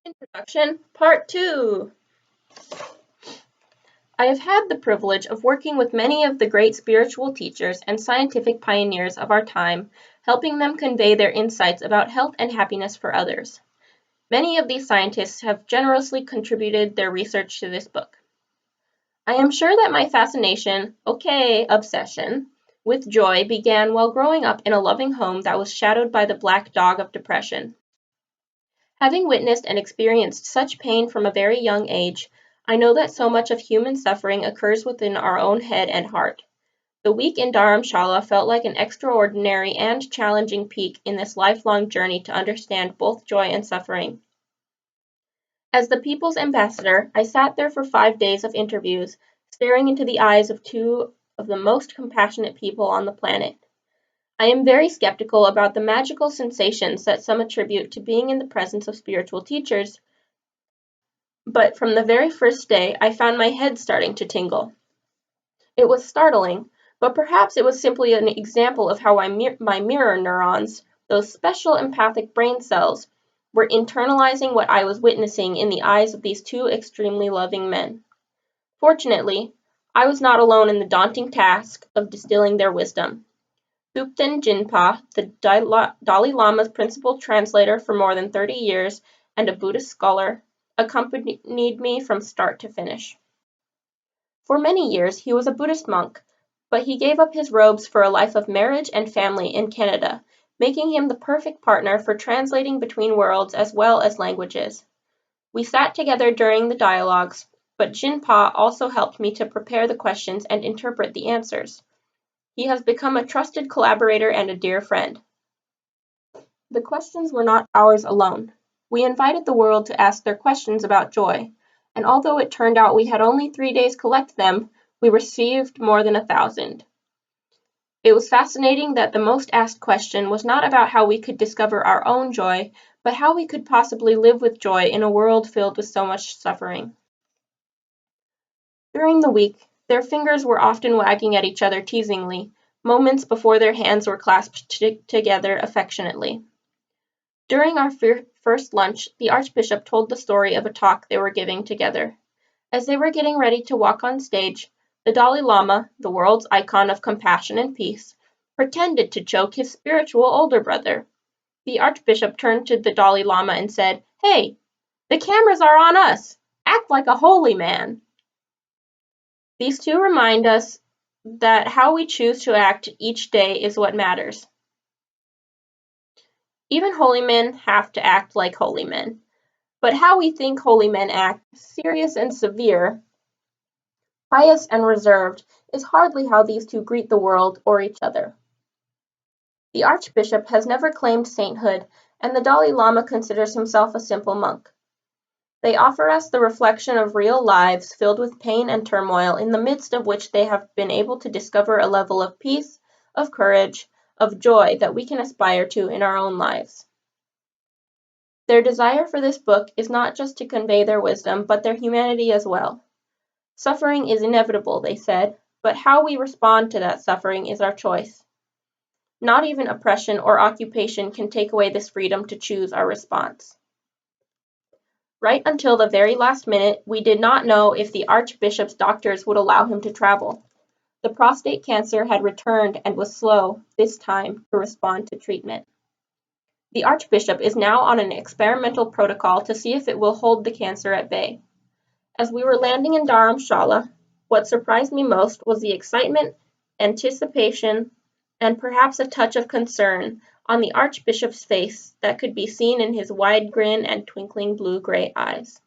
Introduction, Part 2. I have had the privilege of working with many of the great spiritual teachers and scientific pioneers of our time, helping them convey their insights about health and happiness for others. Many of these scientists have generously contributed their research to this book. I am sure that my obsession, with joy began while growing up in a loving home that was shadowed by the black dog of depression. Having witnessed and experienced such pain from a very young age, I know that so much of human suffering occurs within our own head and heart. The week in Dharamshala felt like an extraordinary and challenging peak in this lifelong journey to understand both joy and suffering. As the People's Ambassador, I sat there for 5 days of interviews, staring into the eyes of two of the most compassionate people on the planet. I am very skeptical about the magical sensations that some attribute to being in the presence of spiritual teachers, but from the very first day, I found my head starting to tingle. It was startling, but perhaps it was simply an example of how my mirror neurons, those special empathic brain cells, were internalizing what I was witnessing in the eyes of these two extremely loving men. Fortunately, I was not alone in the daunting task of distilling their wisdom. Thupten Jinpa, the Dalai Lama's principal translator for more than 30 years and a Buddhist scholar, accompanied me from start to finish. For many years he was a Buddhist monk, but he gave up his robes for a life of marriage and family in Canada, making him the perfect partner for translating between worlds as well as languages. We sat together during the dialogues, but Jinpa also helped me to prepare the questions and interpret the answers. He has become a trusted collaborator and a dear friend. The questions were not ours alone. We invited the world to ask their questions about joy, and although it turned out we had only 3 days to collect them, we received more than 1,000. It was fascinating that the most asked question was not about how we could discover our own joy, but how we could possibly live with joy in a world filled with so much suffering. During the week, their fingers were often wagging at each other teasingly, moments before their hands were clasped together affectionately. During our first lunch, the Archbishop told the story of a talk they were giving together. As they were getting ready to walk on stage, the Dalai Lama, the world's icon of compassion and peace, pretended to choke his spiritual older brother. The Archbishop turned to the Dalai Lama and said, "Hey, the cameras are on us! Act like a holy man!" These two remind us that how we choose to act each day is what matters. Even holy men have to act like holy men. But how we think holy men act, serious and severe, pious and reserved, is hardly how these two greet the world or each other. The Archbishop has never claimed sainthood, and the Dalai Lama considers himself a simple monk. They offer us the reflection of real lives filled with pain and turmoil, in the midst of which they have been able to discover a level of peace, of courage, of joy that we can aspire to in our own lives. Their desire for this book is not just to convey their wisdom, but their humanity as well. Suffering is inevitable, they said, but how we respond to that suffering is our choice. Not even oppression or occupation can take away this freedom to choose our response. Right until the very last minute, we did not know if the Archbishop's doctors would allow him to travel. The prostate cancer had returned and was slow, this time, to respond to treatment. The Archbishop is now on an experimental protocol to see if it will hold the cancer at bay. As we were landing in Dharamshala, what surprised me most was the excitement, anticipation, and perhaps a touch of concern on the Archbishop's face that could be seen in his wide grin and twinkling blue-gray eyes.